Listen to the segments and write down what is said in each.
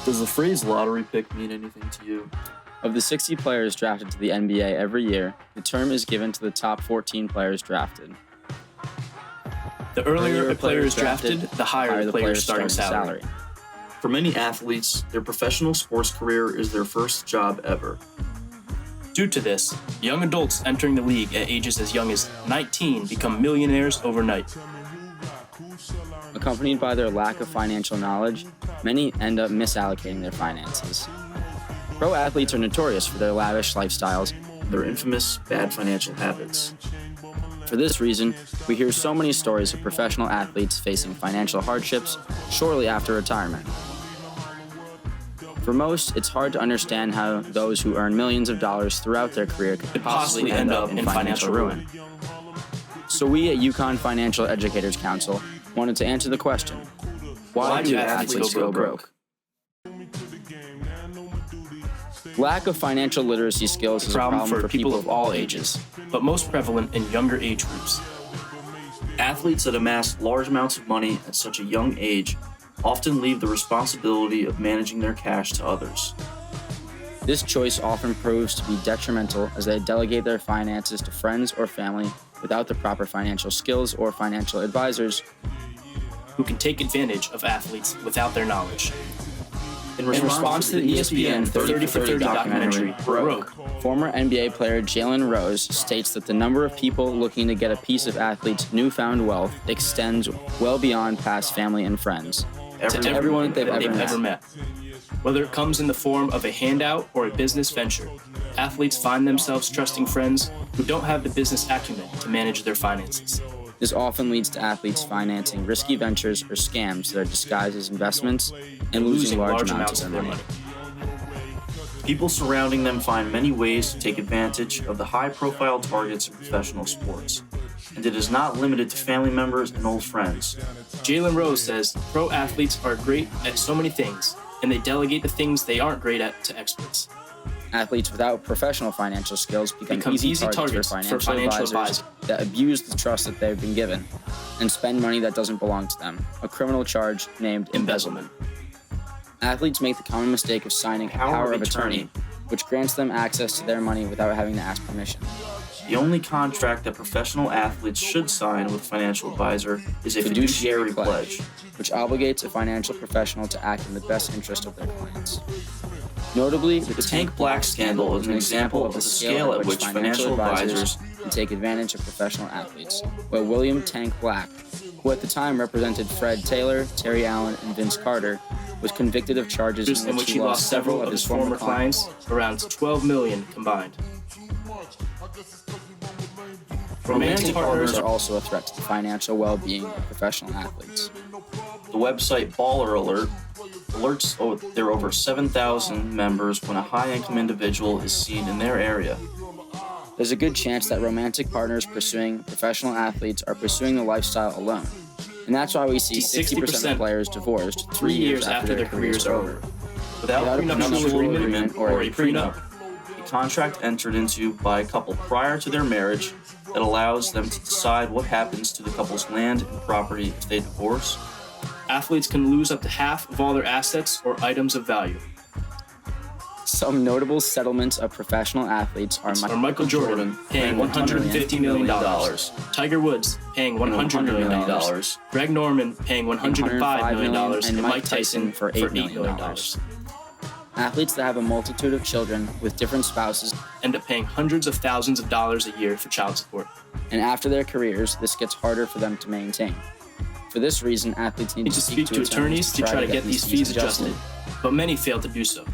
Does the phrase lottery pick mean anything to you? Of the 60 players drafted to the NBA every year, the term is given to the top 14 players drafted. The earlier a player is drafted, the higher the player's starting salary. For many athletes, their professional sports career is their first job ever. Due to this, young adults entering the league at ages as young as 19 become millionaires overnight. Accompanied by their lack of financial knowledge, many end up misallocating their finances. Pro athletes are notorious for their lavish lifestyles, Their infamous bad financial habits. For this reason, we hear so many stories of professional athletes facing financial hardships shortly after retirement. For most, it's hard to understand how those who earn millions of dollars throughout their career could possibly end up in financial ruin. So we at UConn Financial Educators Council wanted to answer the question, why do athletes go broke? Lack of financial literacy skills is a problem for people of all ages, but most prevalent in younger age groups. Athletes that amass large amounts of money at such a young age often leave the responsibility of managing their cash to others. This choice often proves to be detrimental as they delegate their finances to friends or family without the proper financial skills or financial advisors who can take advantage of athletes without their knowledge. In response to the ESPN 30 for 30 documentary, Broke, former NBA player Jalen Rose states that the number of people looking to get a piece of athletes' newfound wealth extends well beyond past family and friends. To everyone they've ever met. Whether it comes in the form of a handout or a business venture, athletes find themselves trusting friends who don't have the business acumen to manage their finances. This often leads to athletes financing risky ventures or scams that are disguised as investments and losing large amounts of their money. People surrounding them find many ways to take advantage of the high-profile targets in professional sports, and it is not limited to family members and old friends. Jalen Rose says pro athletes are great at so many things, and they delegate the things they aren't great at to experts. Athletes without professional financial skills become easy targets for financial advisors that abuse the trust that they've been given and spend money that doesn't belong to them, a criminal charge named embezzlement. Athletes make the common mistake of signing a power of attorney, which grants them access to their money without having to ask permission. The only contract that professional athletes should sign with a financial advisor is a fiduciary pledge, which obligates a financial professional to act in the best interest of their clients. Notably, the Tank Black scandal is an example of the scale at which financial advisors can take advantage of professional athletes, where William Tank Black, who at the time represented Fred Taylor, Terry Allen, and Vince Carter, was convicted of charges in which he lost several of his former clients, around $12 million combined. Romantic partners are also a threat to the financial well-being of professional athletes. The website Baller Alert alerts there are over 7,000 members when a high-income individual is seen in their area. There's a good chance that romantic partners pursuing professional athletes are pursuing the lifestyle alone. And that's why we see 60% of players divorced 3 years after their careers are over, without a prenuptial agreement or a prenup. A contract entered into by a couple prior to their marriage that allows them to decide what happens to the couple's land and property if they divorce. Athletes can lose up to half of all their assets or items of value. Some notable settlements of professional athletes are Michael Jordan paying $150 million, Tiger Woods paying $100 million, Greg Norman paying $105 million, and Mike Tyson for $8 million. Athletes that have a multitude of children with different spouses end up paying hundreds of thousands of dollars a year for child support. And after their careers, this gets harder for them to maintain. For this reason, athletes need to speak to attorneys to try to get these fees adjusted, but many fail to do so.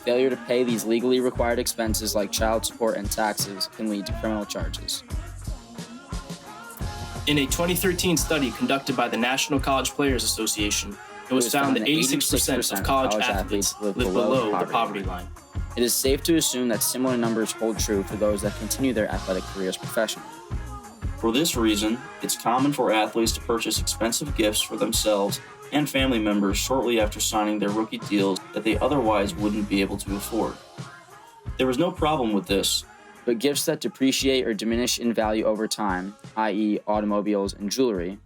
Failure to pay these legally required expenses like child support and taxes can lead to criminal charges. In a 2013 study conducted by the National College Players Association, it was found that 86% of college athletes live below the poverty line. It is safe to assume that similar numbers hold true for those that continue their athletic careers professionally. For this reason, it's common for athletes to purchase expensive gifts for themselves and family members shortly after signing their rookie deals that they otherwise wouldn't be able to afford. There was no problem with this, but gifts that depreciate or diminish in value over time, i.e. automobiles and jewelry,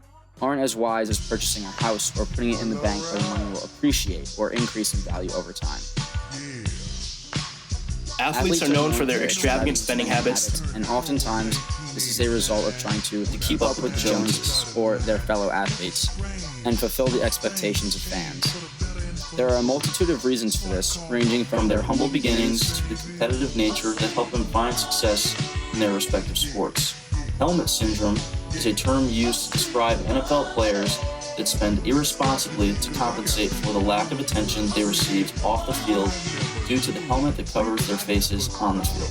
aren't as wise as purchasing a house or putting it in the bank where the money will appreciate or increase in value over time. Athletes are known for their extravagant spending habits, and oftentimes this is a result of trying to keep up with the Joneses or their fellow athletes and fulfill the expectations of fans. There are a multitude of reasons for this, ranging from their humble beginnings to the competitive nature that help them find success in their respective sports. Helmet syndrome is a term used to describe NFL players that spend irresponsibly to compensate for the lack of attention they received off the field due to the helmet that covers their faces on the field.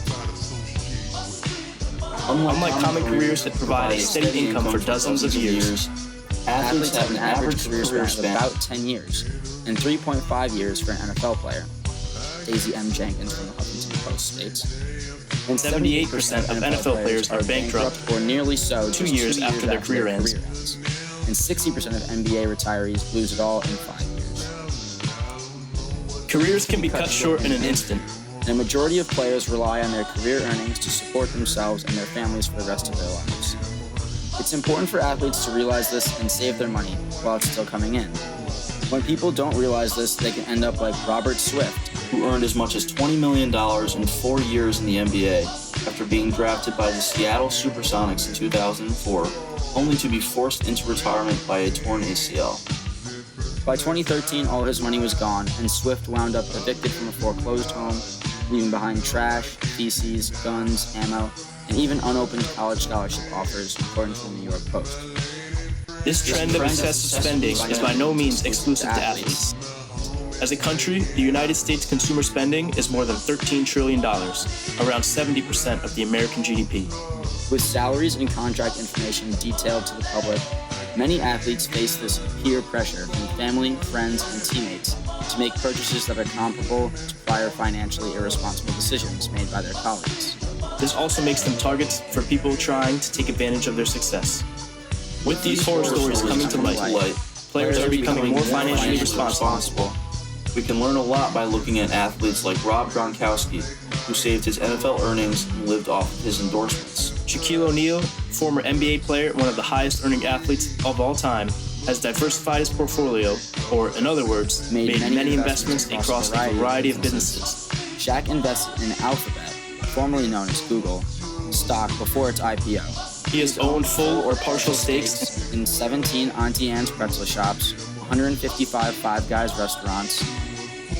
Unlike common careers that provide a steady income for dozens of years, athletes have an average career span of about 10 years and 3.5 years for an NFL player. Daisy M. Jenkins from the Huffington Post states. And 78% of NFL players are bankrupt or nearly so 2 years after their career ends. And 60% of NBA retirees lose it all in 5 years. Careers can be cut short in an instant. And a majority of players rely on their career earnings to support themselves and their families for the rest of their lives. It's important for athletes to realize this and save their money while it's still coming in. When people don't realize this, they can end up like Robert Swift, who earned as much as $20 million in 4 years in the NBA after being drafted by the Seattle Supersonics in 2004, only to be forced into retirement by a torn ACL. By 2013, all his money was gone, and Swift wound up evicted from a foreclosed home, leaving behind trash, feces, guns, ammo, and even unopened college scholarship offers, according to the New York Post. This trend of excessive spending is by no means exclusive to athletes. As a country, the United States consumer spending is more than $13 trillion, around 70% of the American GDP. With salaries and contract information detailed to the public, many athletes face this peer pressure from family, friends, and teammates to make purchases that are comparable to prior financially irresponsible decisions made by their colleagues. This also makes them targets for people trying to take advantage of their success. With these horror stories coming to light, players are becoming more financially responsible. We can learn a lot by looking at athletes like Rob Gronkowski, who saved his NFL earnings and lived off of his endorsements. Shaquille O'Neal, former NBA player, one of the highest earning athletes of all time, has diversified his portfolio, or in other words, made many investments across a variety of businesses. Shaq invested in Alphabet, formerly known as Google, stock before its IPO. He has owned full or partial stakes in 17 Auntie Anne's pretzel shops, 155 Five Guys restaurants,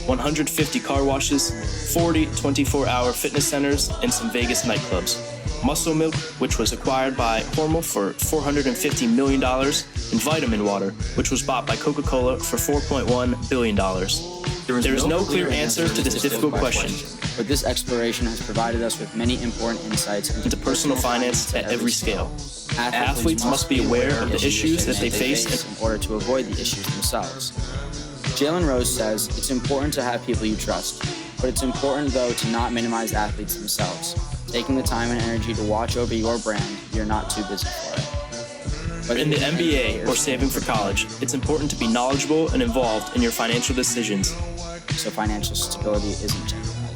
150 car washes, 40 24-hour fitness centers, and some Vegas nightclubs. Muscle Milk, which was acquired by Hormel for $450 million, and Vitamin Water, which was bought by Coca-Cola for $4.1 billion. There is no clear answer to this difficult question, but this exploration has provided us with many important insights into personal finance at every scale. Athletes must be aware of the issues that they face in order to avoid the issues themselves. Jalen Rose says, it's important to have people you trust, but it's important, though, to not minimize athletes themselves. Taking the time and energy to watch over your brand, you're not too busy for it. But in the NBA or saving for college, it's important to be knowledgeable and involved in your financial decisions. So financial stability isn't jeopardized.